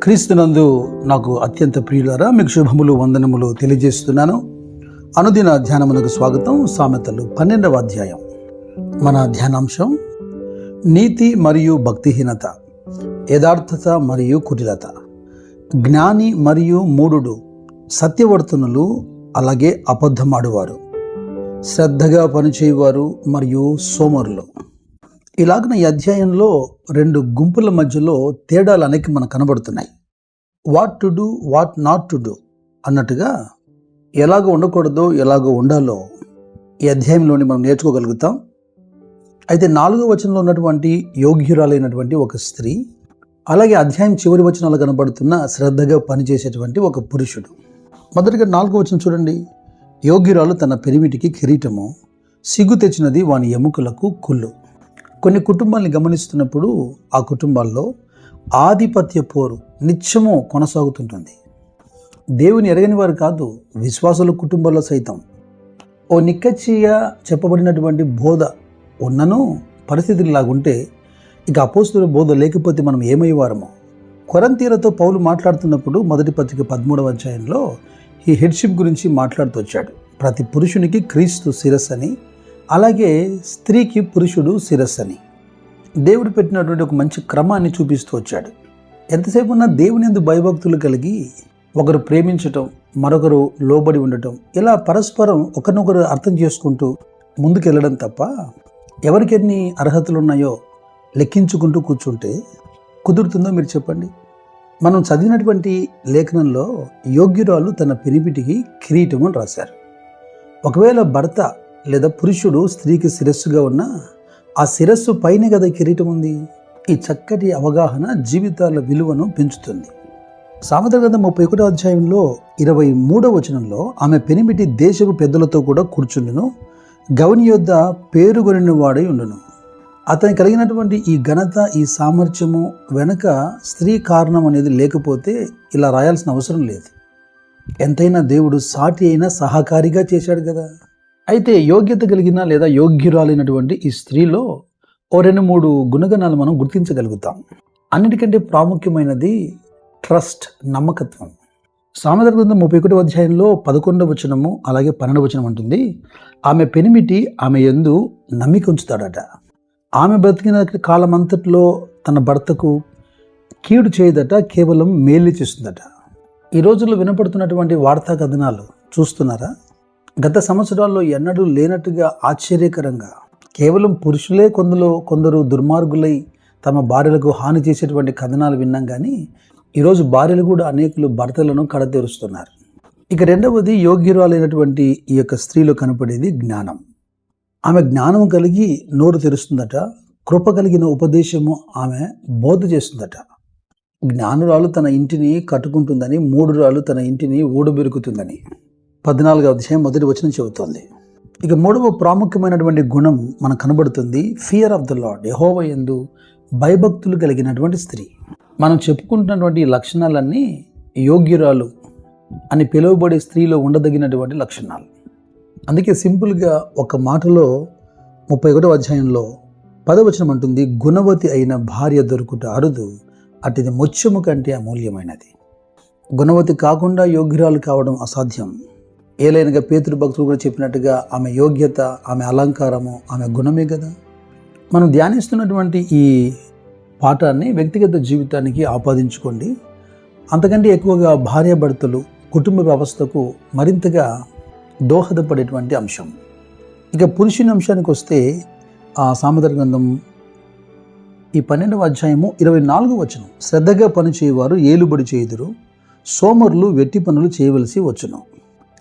క్రీస్తునందు నాకు అత్యంత ప్రియులారా, మీకు శుభములు వందనములు తెలియజేస్తున్నాను. అనుదిన ధ్యానమునకు స్వాగతం. సామెతలు 12వ అధ్యాయం. మన ధ్యానాంశం నీతి మరియు భక్తిహీనత, యథార్థత మరియు కుటిలత, జ్ఞాని మరియు మూఢుడు, సత్యవర్తనులు అలాగే అబద్ధమాడువారు, శ్రద్ధగా పనిచేయువారు మరియు సోమరులు. ఇలాగన ఈ అధ్యాయంలో రెండు గుంపుల మధ్యలో తేడాలు అనేక మనకు కనబడుతున్నాయి. What to do, what not to do అన్నట్టుగా ఎలాగో ఉండకూడదో ఎలాగో ఉండాలో ఈ అధ్యాయంలోని మనం నేర్చుకోగలుగుతాం. అయితే 4వ వచనంలో ఉన్నటువంటి యోగ్యురాలైనటువంటి ఒక స్త్రీ, అలాగే అధ్యాయం చివరి వచనాలు కనబడుతున్న శ్రద్ధగా పనిచేసేటువంటి ఒక పురుషుడు. మొదటిగా 4వ వచనం చూడండి. యోగ్యురాలు తన పెరిమిటికి కిరీటము, సిగ్గు తెచ్చినది వాని ఎముకలకు కుళ్ళు. కొన్ని కుటుంబాలను గమనిస్తున్నప్పుడు ఆ కుటుంబాల్లో ఆధిపత్య పోరు నిత్యము కొనసాగుతుంటుంది. దేవుని ఎరగని వారు కాదు, విశ్వాసుల కుటుంబాల్లో సైతం ఓ నిక్కచ్చిగా చెప్పబడినటువంటి బోధ ఉన్నను పరిస్థితులు లాగుంటే ఇక అపోస్తుల బోధ లేకపోతే మనం ఏమయ్యేవారమో. కొరింథీయులతో పౌలు మాట్లాడుతున్నప్పుడు మొదటి పత్రిక 13వ అధ్యాయంలో ఈ హెడ్షిప్ గురించి మాట్లాడుతూ వచ్చాడు. ప్రతి పురుషునికి క్రీస్తు శిరస్సు అని, అలాగే స్త్రీకి పురుషుడు శిరస్సు అని దేవుడు పెట్టినటువంటి ఒక మంచి క్రమాన్ని చూపిస్తూ వచ్చాడు. ఎంతసేపు ఉన్నా దేవుని యందు భయభక్తులు కలిగి ఒకరు ప్రేమించటం, మరొకరు లోబడి ఉండటం, ఇలా పరస్పరం ఒకరినొకరు అర్థం చేసుకుంటూ ముందుకెళ్ళడం తప్ప ఎవరికి ఎన్ని అర్హతలు ఉన్నాయో లెక్కించుకుంటూ కూర్చుంటే కుదురుతుందో మీరు చెప్పండి. మనం చదివినటువంటి లేఖనంలో యోగ్యురాలు తన పెనిమిటికి కిరీటం అని రాశారు. ఒకవేళ భర్త లేదా పురుషుడు స్త్రీకి శిరస్సుగా ఉన్న ఆ శిరస్సు పైన కదా కిరీటం ఉంది. ఈ చక్కటి అవగాహన జీవితాల విలువను పెంచుతుంది. సామెతల గ్రంథం 31వ అధ్యాయంలో 23వ వచనంలో ఆమె పెనిమిటి దేశపు పెద్దలతో కూడా కూర్చుండును, గవని యొద్ద పేరుగొనిన వాడై ఉండును. అతని కలిగినటువంటి ఈ ఘనత, ఈ సామర్థ్యము వెనక స్త్రీ కారణం అనేది లేకపోతే ఇలా రాయాల్సిన అవసరం లేదు. ఎంతైనా దేవుడు సాటి అయినా సహకారిగా చేశాడు కదా. అయితే యోగ్యత కలిగిన లేదా యోగ్యురాలైనటువంటి ఈ స్త్రీలో ఓ 2-3 గుణగణాలు మనం గుర్తించగలుగుతాం. అన్నిటికంటే ప్రాముఖ్యమైనది ట్రస్ట్, నమ్మకత్వం. సామెతల గ్రంథం 31వ అధ్యాయంలో 11వ వచనము అలాగే 12వ వచనం అంటుంది, ఆమె పెనిమిటి ఆమె యందు నమ్మిక ఉంచుతాడట. ఆమె బ్రతికిన కాలమంతట్లో తన భర్తకు కీడు చేయదట, కేవలం మేలు చేస్తుందట. ఈ రోజుల్లో వినపడుతున్నటువంటి వార్తా కథనాలు చూస్తున్నారా? గత సంవత్సరాల్లో ఎన్నడూ లేనట్టుగా ఆశ్చర్యకరంగా కేవలం పురుషులే కొందరు దుర్మార్గులై తమ భార్యలకు హాని చేసేటువంటి కథనాలు విన్నాం. కానీ ఈరోజు భార్యలు కూడా అనేకులు భర్తలను కడతెరుస్తున్నారు. ఇక రెండవది, యోగ్యురాలైనటువంటి ఈ యొక్క స్త్రీలో కనపడేది జ్ఞానం. ఆమె జ్ఞానం కలిగి నోరు తెరుస్తుందట, కృప కలిగిన ఉపదేశము ఆమె బోధ చేస్తుందట. జ్ఞానురాలు తన ఇంటిని కట్టుకుంటుందని, మూఢురాలు తన ఇంటిని ఊడబెరుకుతుందని 14వ అధ్యాయం 1వ వచనం చెబుతోంది. ఇక 3వ ప్రాముఖ్యమైనటువంటి గుణం మనకు కనబడుతుంది, ఫియర్ ఆఫ్ ద లార్డ్, యెహోవా యందు భయభక్తులు కలిగినటువంటి స్త్రీ. మనం చెప్పుకుంటున్నటువంటి ఈ లక్షణాలన్నీ యోగ్యురాలు అని పిలువబడే స్త్రీలో ఉండదగినటువంటి లక్షణాలు. అందుకే సింపుల్గా ఒక మాటలో 31వ అధ్యాయంలో 10వ వచనం అంటుంది, గుణవతి అయిన భార్య దొరుకుట అరుదు, అటుది ముత్యము కంటే అమూల్యమైనది. గుణవతి కాకుండా యోగ్యురాలు కావడం అసాధ్యం. ఏలైనగా పేతురు భక్తులు కూడా చెప్పినట్టుగా ఆమె యోగ్యత, ఆమె అలంకారము, ఆమె గుణమే కదా. మనం ధ్యానిస్తున్నటువంటి ఈ పాఠాన్ని వ్యక్తిగత జీవితానికి ఆపాదించుకోండి. అంతకంటే ఎక్కువగా భార్యాభర్తలు కుటుంబ వ్యవస్థకు మరింతగా దోహదపడేటువంటి అంశం. ఇక పురుషుని అంశానికి వస్తే ఆ సామెతల గ్రంథం ఈ 12వ అధ్యాయము 24వ వచనం, శ్రద్ధగా పని చేయవారు ఏలుబడి చేయుదురు, సోమరులు వెట్టి పనులు చేయవలసి వచ్చును.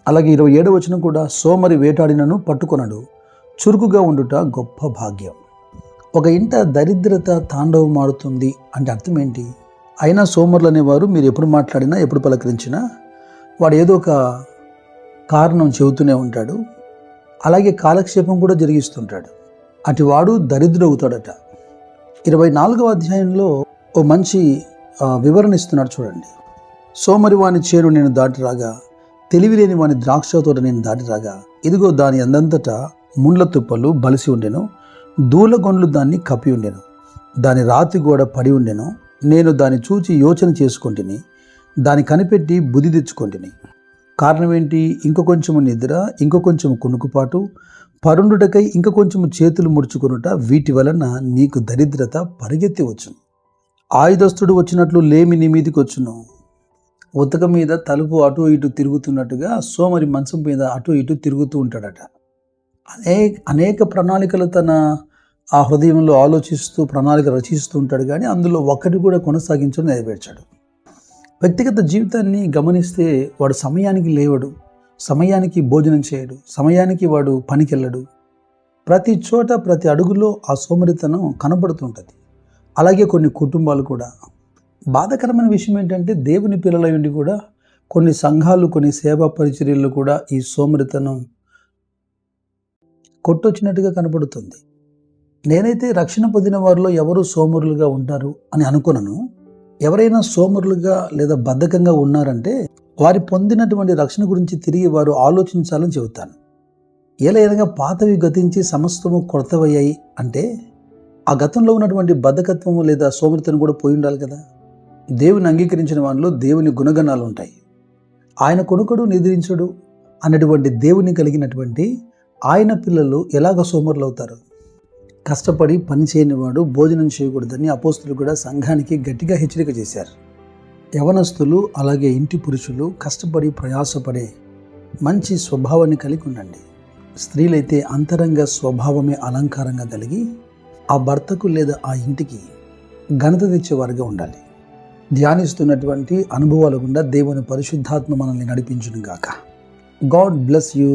అలాగే 27వ వచనం కూడా, సోమరి వేటాడినను పట్టుకొనడు, చురుకుగా ఉండుట గొప్ప భాగ్యం. ఒక ఇంట దరిద్రత తాండవమాడుతుంది అంటే అర్థం ఏంటి? అయినా సోమరులు అనేవారు మీరు ఎప్పుడు మాట్లాడినా, ఎప్పుడు పలకరించినా వాడు ఏదో ఒక కారణం చెబుతూనే ఉంటాడు. అలాగే కాలక్షేపం కూడా జరిగిస్తుంటాడు. అటివాడు దరిద్రుడవుతాడట. 24వ అధ్యాయంలో ఓ మంచి వివరణ ఇస్తున్నాడు చూడండి. సోమరి వాని చేను నేను దాటి రాగా, తెలివిలేని వాని ద్రాక్ష తోట నేను దాటి రాగా, ఇదిగో దాని అందంతటా ముండ్ల తుప్పలు బలిసి ఉండెను, దూలగొండ్లు దాన్ని కప్పి ఉండెను, దాని రాతి గోడ పడి ఉండెను, నేను దాన్ని చూచి యోచన చేసుకొంటిని, దాన్ని కనిపెట్టి బుద్ధి తెచ్చుకొంటిని. కారణం ఏంటి? ఇంక కొంచెము నిద్ర, ఇంక కొంచెము కునుకుపాటు, పరుండుటకై ఇంక కొంచెము చేతులు ముడుచుకొనుట, వీటి వలన నీకు దరిద్రత పరిగెత్తి వచ్చును. ఆయుధస్తుడు వచ్చినట్లు లేమి నీ మీదికి వచ్చును. ఉతక మీద తలుపు అటు ఇటు తిరుగుతున్నట్టుగా సోమరి మంచం మీద అటు ఇటు తిరుగుతూ ఉంటాడట. అనేక ప్రణాళికలు తన ఆ హృదయంలో ఆలోచిస్తూ ప్రణాళిక రచిస్తూ ఉంటాడు, కానీ అందులో ఒక్కటి కూడా కొనసాగించడం నెరవేర్చాడు. వ్యక్తిగత జీవితాన్ని గమనిస్తే వాడు సమయానికి లేవడు, సమయానికి భోజనం చేయడు, సమయానికి వాడు పనికి వెళ్ళడు. ప్రతి చోట ప్రతి అడుగులో ఆ సోమరితనం కనబడుతుంటుంది. అలాగే కొన్ని కుటుంబాలు కూడా. బాధాకరమైన విషయం ఏంటంటే దేవుని పిల్లలై ఉండి కూడా కొన్ని సంఘాలు, కొన్ని సేవా పరిచర్యలు కూడా ఈ సోమరితనం కొట్టొచ్చినట్టుగా కనబడుతుంది. నేనైతే రక్షణ పొందిన వారిలో ఎవరు సోమరులుగా ఉంటారు అని అనుకున్నాను. ఎవరైనా సోమరులుగా లేదా బద్ధకంగా ఉన్నారంటే వారి పొందినటువంటి రక్షణ గురించి తిరిగి వారు ఆలోచించాలని చెబుతాను. ఏలైనగా పాతవి గతించి సమస్తము కొత్తవయ్యాయి అంటే ఆ గతంలో ఉన్నటువంటి బద్ధకత్వము లేదా సోమరితనం కూడా పోయి ఉండాలి కదా. దేవుని అంగీకరించిన వారిలో దేవుని గుణగణాలు ఉంటాయి. ఆయన కొనుకడు నిద్రించడు అన్నటువంటి దేవుని కలిగినటువంటి ఆయన పిల్లలు ఎలాగ సోమరులు అవుతారు? కష్టపడి పని చేయనివాడు భోజనం చేయకూడదని అపోస్తులు కూడా సంఘానికి గట్టిగా హెచ్చరిక చేశారు. యవనస్తులు అలాగే ఇంటి పురుషులు కష్టపడి ప్రయాసపడే మంచి స్వభావాన్ని కలిగి ఉండండి. స్త్రీలైతే అంతరంగ స్వభావమే అలంకారంగా కలిగి ఆ భర్తకు లేదా ఆ ఇంటికి ఘనత తెచ్చేవారుగా ఉండాలి. ధ్యానిస్తున్నటువంటి అనుభవాల గుండా దేవుని పరిశుద్ధాత్మ మనల్ని నడిపించును గాక. God bless you.